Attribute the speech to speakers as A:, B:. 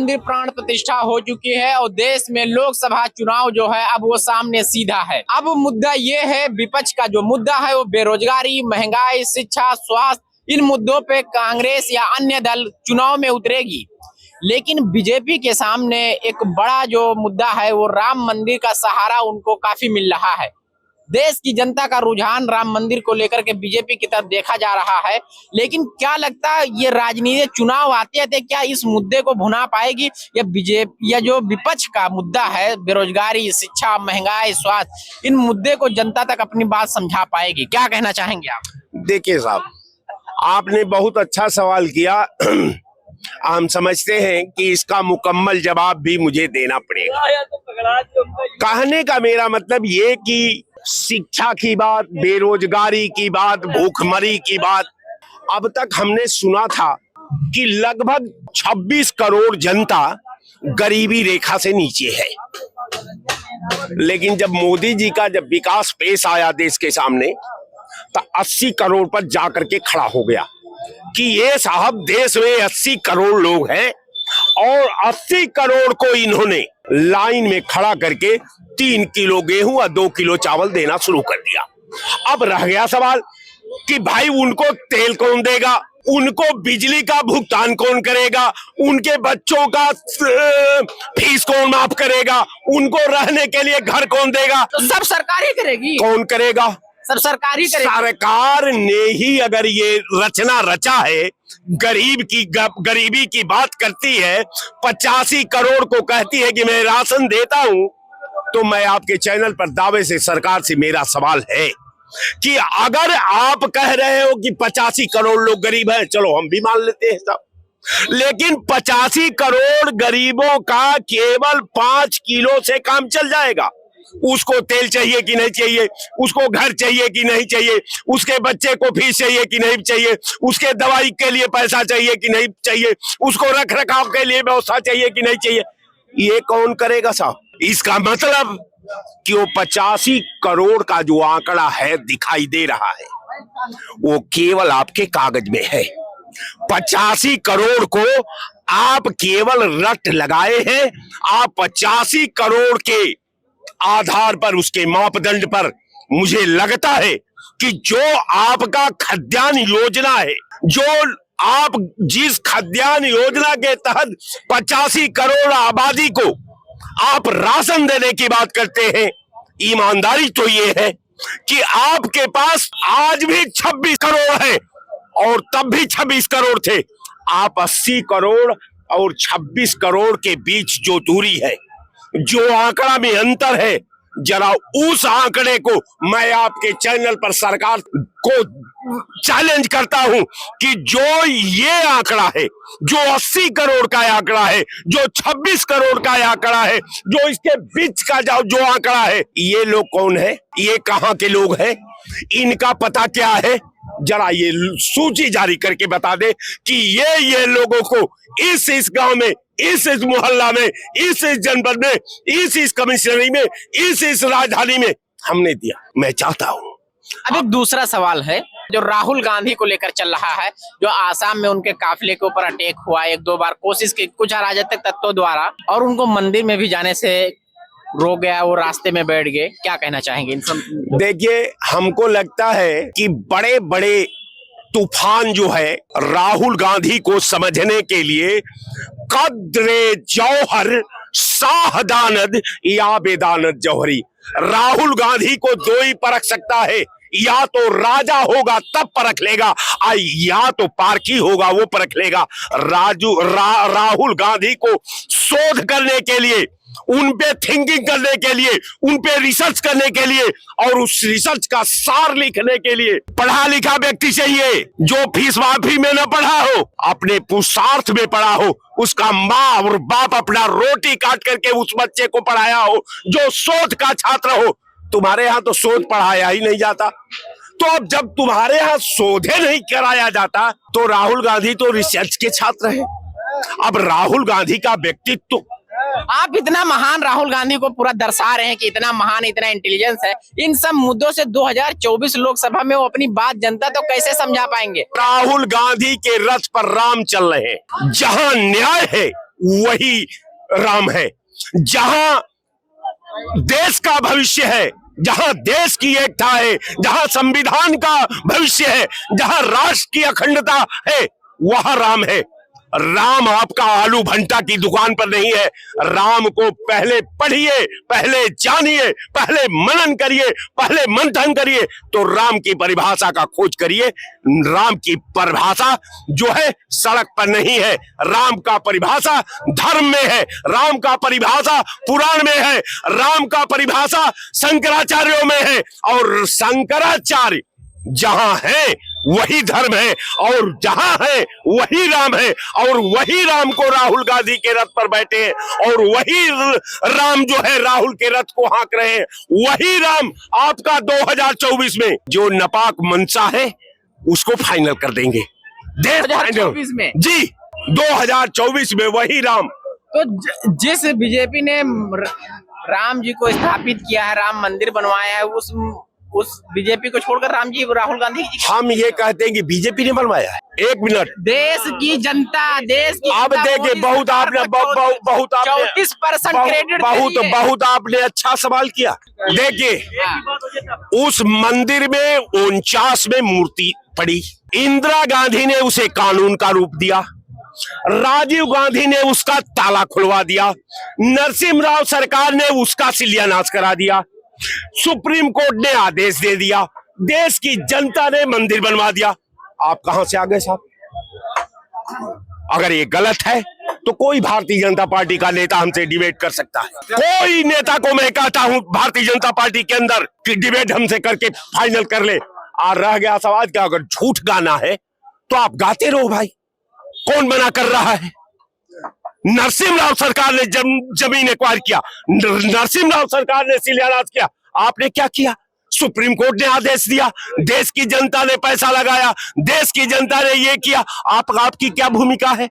A: मंदिर प्राण प्रतिष्ठा हो चुकी है और देश में लोकसभा चुनाव जो है अब वो सामने सीधा है। अब मुद्दा ये है, विपक्ष का जो मुद्दा है वो बेरोजगारी, महंगाई, शिक्षा, स्वास्थ्य, इन मुद्दों पे कांग्रेस या अन्य दल चुनाव में उतरेगी। लेकिन बीजेपी के सामने एक बड़ा जो मुद्दा है वो राम मंदिर का सहारा उनको काफी मिल रहा है। देश की जनता का रुझान राम मंदिर को लेकर के बीजेपी की तरफ देखा जा रहा है। लेकिन क्या लगता है ये राजनीति चुनाव आते आते क्या इस मुद्दे को भुना पाएगी या बीजेपी या जो विपक्ष का मुद्दा है बेरोजगारी, शिक्षा, महंगाई, स्वास्थ्य, इन मुद्दे को जनता तक अपनी बात समझा पाएगी? क्या कहना चाहेंगे आप?
B: देखिए साहब, आपने बहुत अच्छा सवाल किया। हम समझते हैं कि इसका मुकम्मल जवाब भी मुझे देना पड़ेगा। कहने का मेरा मतलब ये कि शिक्षा की बात, बेरोजगारी की बात, भूखमरी की बात, अब तक हमने सुना था कि लगभग 26 करोड़ जनता गरीबी रेखा से नीचे है। लेकिन जब मोदी जी का जब विकास पेश आया देश के सामने तो 80 करोड़ पर जाकर के खड़ा हो गया कि ये साहब देश में 80 करोड़ लोग हैं और 80 करोड़ को इन्होंने लाइन में खड़ा करके 3 किलो गेहूं और 2 किलो चावल देना शुरू कर दिया। अब रह गया सवाल कि भाई उनको तेल कौन देगा, उनको बिजली का भुगतान कौन करेगा, उनके बच्चों का फीस कौन माफ करेगा, उनको रहने के लिए घर कौन देगा?
A: तो सब सरकार ही करेगी।
B: कौन करेगा?
A: सब सरकार ही करेगी।
B: सरकार ने ही अगर ये रचना रचा है, गरीबी की बात करती है, 85 करोड़ को कहती है कि मैं राशन देता हूं, तो मैं आपके चैनल पर दावे से सरकार से मेरा सवाल है कि अगर आप कह रहे हो कि 85 करोड़ लोग गरीब हैं, चलो हम भी मान लेते हैं सब, लेकिन 85 करोड़ गरीबों का केवल 5 किलो से काम चल जाएगा। उसको तेल चाहिए कि नहीं चाहिए, उसको घर चाहिए कि नहीं चाहिए, उसके बच्चे को फीस चाहिए कि नहीं चाहिए, उसके दवाई के लिए पैसा चाहिए कि नहीं चाहिए, उसको रख रखाव के लिए व्यवस्था चाहिए कि नहीं चाहिए, ये कौन करेगा साहब? इसका मतलब कि वो 85 करोड़ का जो आंकड़ा है दिखाई दे रहा है वो केवल आपके कागज में है। 85 करोड़ को आप केवल रट लगाए हैं। आप 85 करोड़ के आधार पर, उसके मापदंड पर मुझे लगता है कि जो आपका खाद्यान्न योजना है, जो आप जिस खाद्यान्न योजना के तहत 85 करोड़ आबादी को आप राशन देने की बात करते हैं, ईमानदारी तो ये है कि आपके पास आज भी 26 करोड़ है और तब भी 26 करोड़ थे। आप 80 करोड़ और 26 करोड़ के बीच जो दूरी है, जो आंकड़ा में अंतर है, जरा उस आंकड़े को मैं आपके चैनल पर सरकार को चैलेंज करता हूं कि जो ये आंकड़ा है, जो 80 करोड़ का आंकड़ा है, जो 26 करोड़ का आंकड़ा है, जो इसके बीच का जो आंकड़ा है, ये लोग कौन है, ये कहां के लोग हैं, इनका पता क्या है? जरा ये सूची जारी करके बता दे कि ये लोगों को इस गांव में, इस मोहल्ला में, इस जनपद में, इस कमिश्नरी में, इस राजधानी में हमने दिया। मैं चाहता हूं।
A: अब एक दूसरा सवाल है जो राहुल गांधी को लेकर चल रहा है, जो आसाम में उनके काफिले के ऊपर अटैक हुआ, 1-2 बार कोशिश की कुछ अराजक तत्वों द्वारा, और उनको मंदिर में भी जाने से रोक गया, वो रास्ते में बैठ गए। क्या कहना चाहेंगे इन सब?
B: देखिए, हमको लगता है कि बड़े बड़े तूफान जो है राहुल गांधी को समझने के लिए कद्रे जौहर शाहदानद या बेदानद जौहरी, राहुल गांधी को दो ही परख सकता है, या तो राजा होगा तब परख लेगा, या तो पारखी होगा वो परख लेगा। राहुल गांधी को शोध करने के लिए, उन पे थिंकिंग करने के लिए, उन पे रिसर्च करने के लिए और उस रिसर्च का सार लिखने के लिए पढ़ा लिखा व्यक्ति चाहिए, जो फीस माफी में न पढ़ा हो, अपने पुरुषार्थ में पढ़ा हो, उसका माँ और बाप अपना रोटी काट करके उस बच्चे को पढ़ाया हो, जो शोध का छात्र हो। तुम्हारे यहाँ तो शोध पढ़ाया ही नहीं जाता, तो अब जब तुम्हारे यहाँ शोधे नहीं कराया जाता तो राहुल गांधी तो रिसर्च के छात्र हैं। अब राहुल गांधी का व्यक्तित्व,
A: आप इतना महान राहुल गांधी को पूरा दर्शा रहे हैं कि इतना महान, इतना इंटेलिजेंस है, इन सब मुद्दों से 2024 लोकसभा में वो अपनी बात जनता तो कैसे समझा पाएंगे?
B: राहुल गांधी के रथ पर राम चल रहे हैं। जहां न्याय है वही राम है। जहां देश का भविष्य है, जहां देश की एकता है, जहां संविधान का भविष्य है, जहां राष्ट्र की अखंडता है, वह राम है। राम आपका आलू भंटा की दुकान पर नहीं है। राम को पहले पढ़िए, पहले जानिए, पहले मनन करिए, पहले मंथन करिए, तो राम की परिभाषा का खोज करिए। राम की परिभाषा जो है सड़क पर नहीं है, राम का परिभाषा धर्म में है, राम का परिभाषा पुराण में है, राम का परिभाषा शंकराचार्यों में है। और शंकराचार्य जहां है वही धर्म है, और जहां है वही राम है, और वही राम को राहुल गांधी के रथ पर बैठे हैं, और वही राम जो है राहुल के रथ को हाँक रहे हैं। वही राम आपका 2024 में जो नापाक मंशा है उसको फाइनल कर देंगे।
A: 2024 में
B: जी, 2024 में वही राम।
A: तो जिस बीजेपी ने राम जी को स्थापित किया है, राम मंदिर बनवाया है, उस बीजेपी को छोड़कर राम जी राहुल गांधी जी,
B: हम ये कहते हैं कि बीजेपी ने बनवाया है। एक मिनट,
A: देश की जनता, देश की
B: अब देखिए, बहुत आपने
A: 34% क्रेडिट
B: बहुत आपने अच्छा सवाल किया। देखिए, उस मंदिर में 49 में मूर्ति पड़ी, इंदिरा गांधी ने उसे कानून का रूप दिया, राजीव गांधी ने उसका ताला खुलवा दिया, नरसिम्हा सरकार ने उसका शिलान्यास करा दिया, सुप्रीम कोर्ट ने आदेश दे दिया, देश की जनता ने मंदिर बनवा दिया। आप कहां से आ गए साहब? अगर ये गलत है तो कोई भारतीय जनता पार्टी का नेता हमसे डिबेट कर सकता है। कोई नेता को मैं कहता हूं भारतीय जनता पार्टी के अंदर कि डिबेट हमसे करके फाइनल कर ले। और रह गया सवाल कि अगर झूठ गाना है तो आप गाते रहो भाई, कौन मना कर रहा है? नरसिम्हा सरकार ने जमीन एक्वायर किया, नरसिम्हा सरकार ने शिलान्यास किया, आपने क्या किया? सुप्रीम कोर्ट ने आदेश दिया, देश की जनता ने पैसा लगाया, देश की जनता ने ये किया, आपकी क्या भूमिका है?